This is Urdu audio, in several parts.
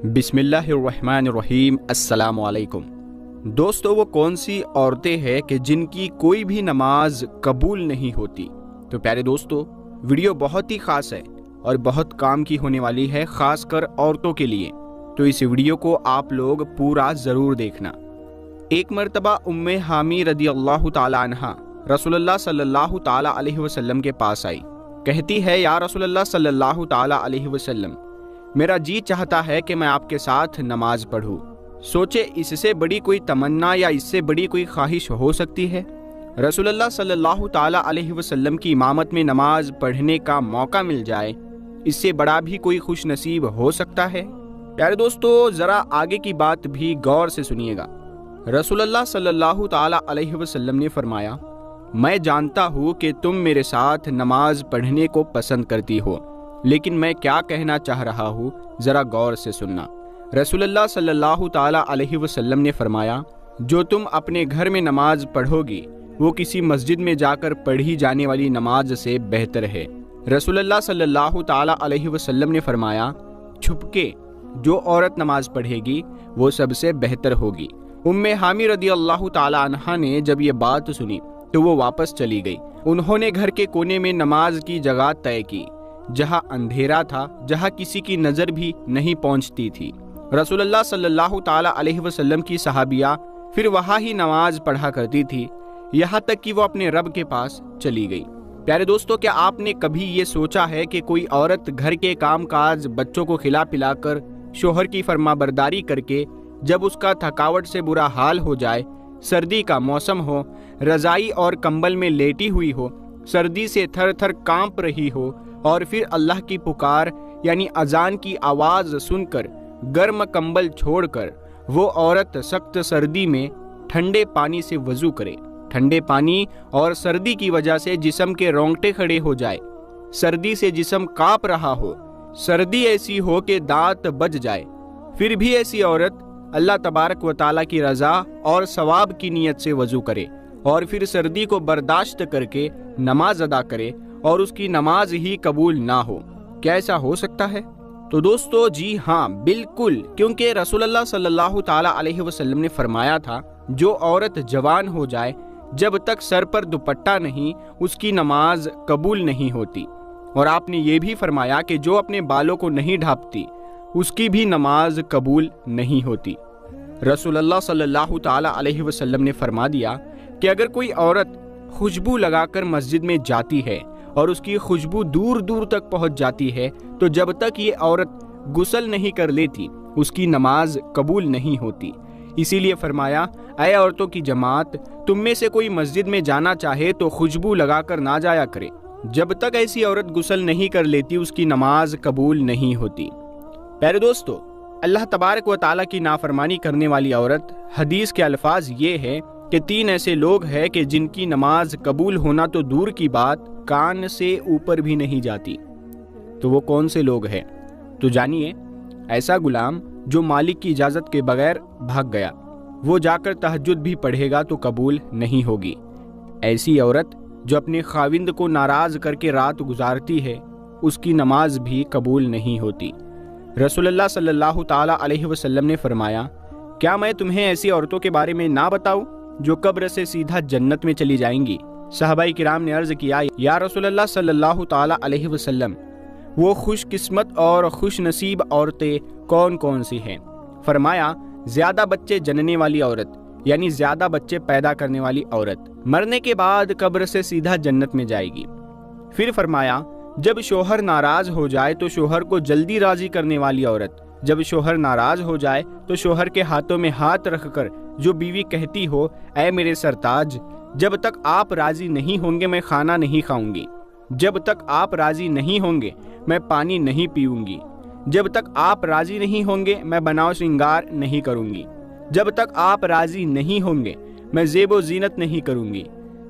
بسم اللہ الرحمن الرحیم۔ السلام علیکم دوستو، وہ کون سی عورتیں ہیں کہ جن کی کوئی بھی نماز قبول نہیں ہوتی؟ تو پیارے دوستو، ویڈیو بہت ہی خاص ہے اور بہت کام کی ہونے والی ہے، خاص کر عورتوں کے لیے، تو اس ویڈیو کو آپ لوگ پورا ضرور دیکھنا۔ ایک مرتبہ ام حامی رضی اللہ تعالی عنہ رسول اللہ صلی اللہ تعالی علیہ وسلم کے پاس آئی، کہتی ہے یا رسول اللہ صلی اللہ تعالی علیہ وسلم، میرا جی چاہتا ہے کہ میں آپ کے ساتھ نماز پڑھوں۔ سوچے اس سے بڑی کوئی تمنا یا اس سے بڑی کوئی خواہش ہو سکتی ہے؟ رسول اللہ صلی اللہ تعالی علیہ وسلم کی امامت میں نماز پڑھنے کا موقع مل جائے، اس سے بڑا بھی کوئی خوش نصیب ہو سکتا ہے؟ پیارے دوستو، ذرا آگے کی بات بھی غور سے سنیے گا۔ رسول اللہ صلی اللہ تعالی علیہ وسلم نے فرمایا، میں جانتا ہوں کہ تم میرے ساتھ نماز پڑھنے کو پسند کرتی ہو، لیکن میں کیا کہنا چاہ رہا ہوں ذرا غور سے سننا۔ رسول اللہ صلی اللہ تعالی علیہ وسلم نے فرمایا، جو تم اپنے گھر میں نماز پڑھو گی وہ کسی مسجد میں جا کر پڑھی جانے والی نماز سے بہتر ہے۔ رسول اللہ صلی اللہ تعالی علیہ وسلم نے فرمایا، چھپ کے جو عورت نماز پڑھے گی وہ سب سے بہتر ہوگی۔ ام حامی رضی اللہ تعالی عنہ نے جب یہ بات سنی تو وہ واپس چلی گئی۔ انہوں نے گھر کے کونے میں نماز کی جگہ طے کی، جہاں اندھیرا تھا، جہاں کسی کی نظر بھی نہیں پہنچتی تھی۔ رسول اللہ صلی اللہ تعالی علیہ وسلم کی صحابیہ پھر وہاں ہی نماز پڑھا کرتی تھی، یہاں تک کہ وہ اپنے رب کے پاس چلی گئی۔ پیارے دوستو، کیا آپ نے کبھی یہ سوچا ہے کہ کوئی عورت گھر کے کام کاج، بچوں کو کھلا پلا کر، شوہر کی فرما برداری کر کے، جب اس کا تھکاوٹ سے برا حال ہو جائے، سردی کا موسم ہو، رضائی اور کمبل میں لیٹی ہوئی ہو، سردی سے تھر تھر کانپ رہی ہو، اور پھر اللہ کی پکار یعنی اذان کی آواز سن کر گرم کمبل چھوڑ کر وہ عورت سخت سردی میں ٹھنڈے پانی سے وضو کرے، ٹھنڈے پانی اور سردی کی وجہ سے جسم کے رونگٹے کھڑے ہو جائے، سردی سے جسم کانپ رہا ہو، سردی ایسی ہو کہ دانت بج جائے، پھر بھی ایسی عورت اللہ تبارک و تعالیٰ کی رضا اور ثواب کی نیت سے وضو کرے اور پھر سردی کو برداشت کر کے نماز ادا کرے اور اس کی نماز ہی قبول نہ ہو، کیا ایسا ہو سکتا ہے؟ تو دوستو، جی ہاں، بالکل، کیونکہ رسول اللہ صلی اللہ تعالی علیہ وسلم نے فرمایا تھا، جو عورت جوان ہو جائے جب تک سر پر دوپٹہ نہیں، اس کی نماز قبول نہیں ہوتی۔ اور آپ نے یہ بھی فرمایا کہ جو اپنے بالوں کو نہیں ڈھانپتی اس کی بھی نماز قبول نہیں ہوتی۔ رسول اللہ صلی اللہ تعالی علیہ وسلم نے فرما دیا کہ اگر کوئی عورت خوشبو لگا کر مسجد میں جاتی ہے اور اس کی خوشبو دور دور تک پہنچ جاتی ہے تو جب تک یہ عورت غسل نہیں کر لیتی اس کی نماز قبول نہیں ہوتی۔ اسی لیے فرمایا، اے عورتوں کی جماعت، تم میں سے کوئی مسجد میں جانا چاہے تو خوشبو لگا کر نہ جایا کرے، جب تک ایسی عورت غسل نہیں کر لیتی اس کی نماز قبول نہیں ہوتی۔ پیارے دوستو، اللہ تبارک و تعالیٰ کی نافرمانی کرنے والی عورت، حدیث کے الفاظ یہ ہے کہ 3 ایسے لوگ ہیں کہ جن کی نماز قبول ہونا تو دور کی بات، کان سے اوپر بھی نہیں جاتی۔ تو وہ کون سے لوگ ہیں؟ تو جانیے، ایسا غلام جو مالک کی اجازت کے بغیر بھاگ گیا، وہ جا کر تہجد بھی پڑھے گا تو قبول نہیں ہوگی۔ ایسی عورت جو اپنے خاوند کو ناراض کر کے رات گزارتی ہے، اس کی نماز بھی قبول نہیں ہوتی۔ رسول اللہ صلی اللہ تعالی علیہ وسلم نے فرمایا، کیا میں تمہیں ایسی عورتوں کے بارے میں نہ بتاؤں جو قبر سے سیدھا جنت میں چلی جائیں گی؟ صحابہ کرام نے عرض کیا، یا رسول اللہ صلی اللہ تعالی علیہ وسلم، وہ خوش قسمت اور خوش نصیب عورتیں کون کون سی ہیں؟ فرمایا، زیادہ بچے جننے والی عورت، یعنی زیادہ بچے پیدا کرنے والی عورت، مرنے کے بعد قبر سے سیدھا جنت میں جائے گی۔ پھر فرمایا، جب شوہر ناراض ہو جائے تو شوہر کو جلدی راضی کرنے والی عورت، جب شوہر ناراض ہو جائے تو شوہر کے ہاتھوں میں ہاتھ رکھ کر جو بیوی کہتی ہو، اے میرے سرتاج، جب تک آپ راضی نہیں ہوں گے میں کھانا نہیں کھاؤں گی، جب تک آپ راضی نہیں ہوں گے میں پانی نہیں پیوں گی، جب تک آپ راضی نہیں ہوں گے میں بناؤ سنگار نہیں کروں گی، جب تک آپ راضی نہیں ہوں گے میں زیب و زینت نہیں کروں گی،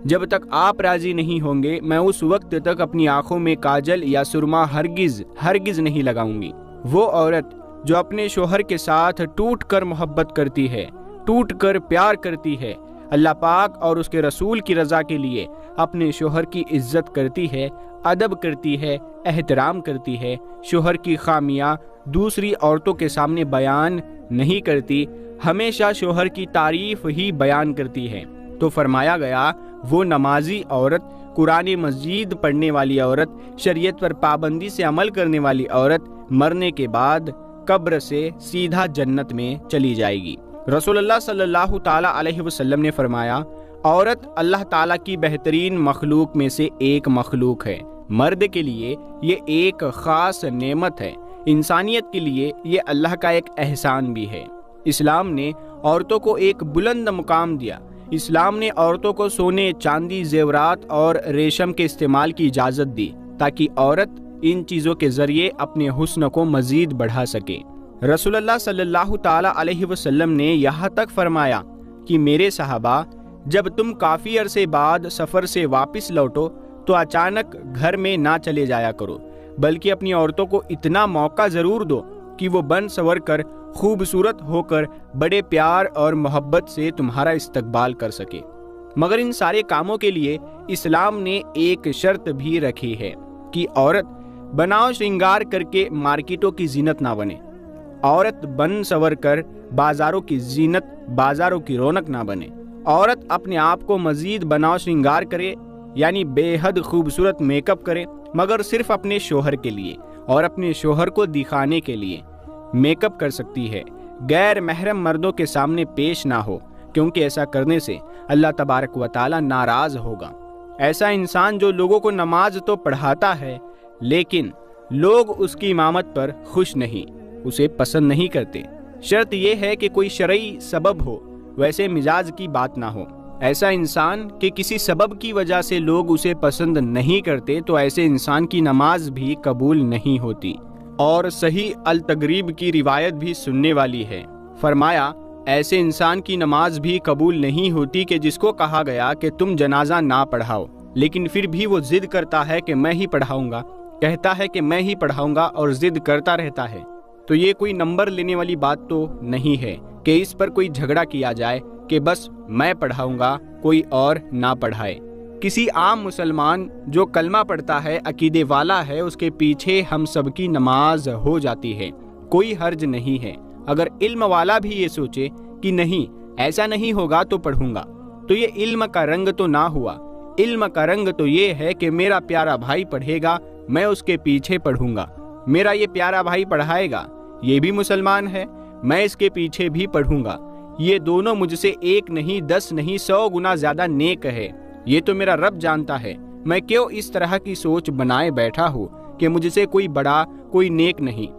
جب تک آپ راضی نہیں ہوں گے میں اس وقت تک اپنی آنکھوں میں کاجل یا سرما ہرگز نہیں لگاؤں گی۔ وہ عورت جو اپنے شوہر کے ساتھ ٹوٹ کر محبت کرتی ہے، ٹوٹ کر پیار کرتی ہے، اللہ پاک اور اس کے رسول کی رضا کے لیے اپنے شوہر کی عزت کرتی ہے، ادب کرتی ہے، احترام کرتی ہے، شوہر کی خامیاں دوسری عورتوں کے سامنے بیان نہیں کرتی، ہمیشہ شوہر کی تعریف ہی بیان کرتی ہے۔ تو فرمایا گیا وہ نمازی عورت، قرآن مجید پڑھنے والی عورت، شریعت پر پابندی سے عمل کرنے والی عورت مرنے کے بعد قبر سے سیدھا جنت میں چلی جائے گی۔ رسول اللہ صلی اللہ تعالی علیہ وسلم نے فرمایا عورت اللہ تعالیٰ کی بہترین مخلوق میں سے ایک مخلوق ہے۔ مرد کے لیے یہ ایک خاص نعمت ہے، انسانیت کے لیے یہ اللہ کا ایک احسان بھی ہے۔ اسلام نے عورتوں کو ایک بلند مقام دیا۔ اسلام نے عورتوں کو سونے، چاندی، زیورات اور ریشم کے استعمال کی اجازت دی تاکہ عورت ان چیزوں کے ذریعے اپنے حسن کو مزید بڑھا سکے۔ رسول اللہ صلی اللہ تعالی علیہ وسلم نے یہاں تک فرمایا کہ میرے صحابہ، جب تم کافی عرصے بعد سفر سے واپس لوٹو تو اچانک گھر میں نہ چلے جایا کرو، بلکہ اپنی عورتوں کو اتنا موقع ضرور دو کہ وہ بن سنور کر، خوبصورت ہو کر بڑے پیار اور محبت سے تمہارا استقبال کر سکے۔ مگر ان سارے کاموں کے لیے اسلام نے ایک شرط بھی رکھی ہے کہ عورت بناؤ شرنگار کر کے مارکیٹوں کی زینت نہ بنے، عورت بن سنور کر بازاروں کی زینت، بازاروں کی رونق نہ بنے۔ عورت اپنے آپ کو مزید بناؤ شرنگار کرے، یعنی بے حد خوبصورت میک اپ کرے، مگر صرف اپنے شوہر کے لیے اور اپنے شوہر کو دکھانے کے لیے میک اپ کر سکتی ہے، غیر محرم مردوں کے سامنے پیش نہ ہو، کیونکہ ایسا کرنے سے اللہ تبارک و تعالی ناراض ہوگا۔ ایسا انسان جو لوگوں کو نماز تو پڑھاتا ہے لیکن لوگ اس کی امامت پر خوش نہیں، اسے پسند نہیں کرتے۔ شرط یہ ہے کہ کوئی شرعی سبب ہو، ویسے مزاج کی بات نہ ہو۔ ایسا انسان کہ کسی سبب کی وجہ سے لوگ اسے پسند نہیں کرتے تو ایسے انسان کی نماز بھی قبول نہیں ہوتی۔ اور صحیح التغریب کی روایت بھی سننے والی ہے، فرمایا ایسے انسان کی نماز بھی قبول نہیں ہوتی کہ جس کو کہا گیا کہ تم جنازہ نہ پڑھاؤ، لیکن پھر بھی وہ ضد کرتا ہے کہ میں ہی پڑھاؤں گا، کہتا ہے کہ میں ہی پڑھاؤں گا اور ضد کرتا رہتا ہے۔ تو یہ کوئی نمبر لینے والی بات تو نہیں ہے کہ اس پر کوئی جھگڑا کیا جائے کہ بس میں پڑھاؤں گا، کوئی اور نہ پڑھائے۔ کسی عام مسلمان جو کلمہ پڑھتا ہے، عقیدے والا ہے، اس کے پیچھے ہم سب کی نماز ہو جاتی ہے، کوئی حرج نہیں ہے۔ اگر علم والا بھی یہ سوچے کہ نہیں ایسا نہیں ہوگا تو پڑھوں گا، تو یہ علم کا رنگ تو نہ ہوا۔ علم کا رنگ تو یہ ہے کہ میرا پیارا بھائی پڑھے گا، میں اس کے پیچھے پڑھوں گا، میرا یہ پیارا بھائی پڑھائے گا، یہ بھی مسلمان ہے، میں اس کے پیچھے بھی پڑھوں گا، یہ دونوں مجھ سے 1 نہیں 10 نہیں 100 گنا زیادہ نیک ہے، یہ تو میرا رب جانتا ہے، میں کیوں اس طرح کی سوچ بنائے بیٹھا ہوں کہ مجھ سے کوئی بڑا، کوئی نیک نہیں۔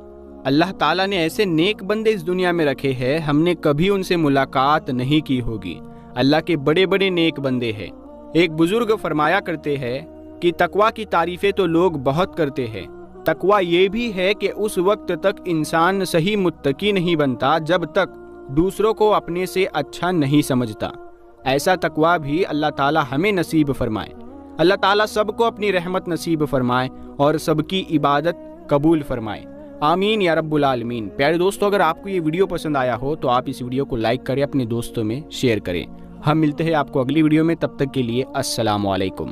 اللہ تعالیٰ نے ایسے نیک بندے اس دنیا میں رکھے ہیں، ہم نے کبھی ان سے ملاقات نہیں کی ہوگی۔ اللہ کے بڑے بڑے نیک بندے ہیں۔ ایک بزرگ فرمایا کرتے ہیں کہ تقویٰ کی تعریفیں تو لوگ بہت کرتے ہیں، تقویٰ یہ بھی ہے کہ اس وقت تک انسان صحیح متقی نہیں بنتا جب تک دوسروں کو اپنے سے اچھا نہیں سمجھتا۔ ایسا تقویٰ بھی اللہ تعالیٰ ہمیں نصیب فرمائے۔ اللہ تعالیٰ سب کو اپنی رحمت نصیب فرمائے اور سب کی عبادت قبول فرمائے، آمین یا رب العالمین۔ پیارے دوستو، اگر آپ کو یہ ویڈیو پسند آیا ہو تو آپ اس ویڈیو کو لائک کریں، اپنے دوستوں میں شیئر کریں۔ ہم ملتے ہیں آپ کو اگلی ویڈیو میں، تب تک کے لیے السلام علیکم۔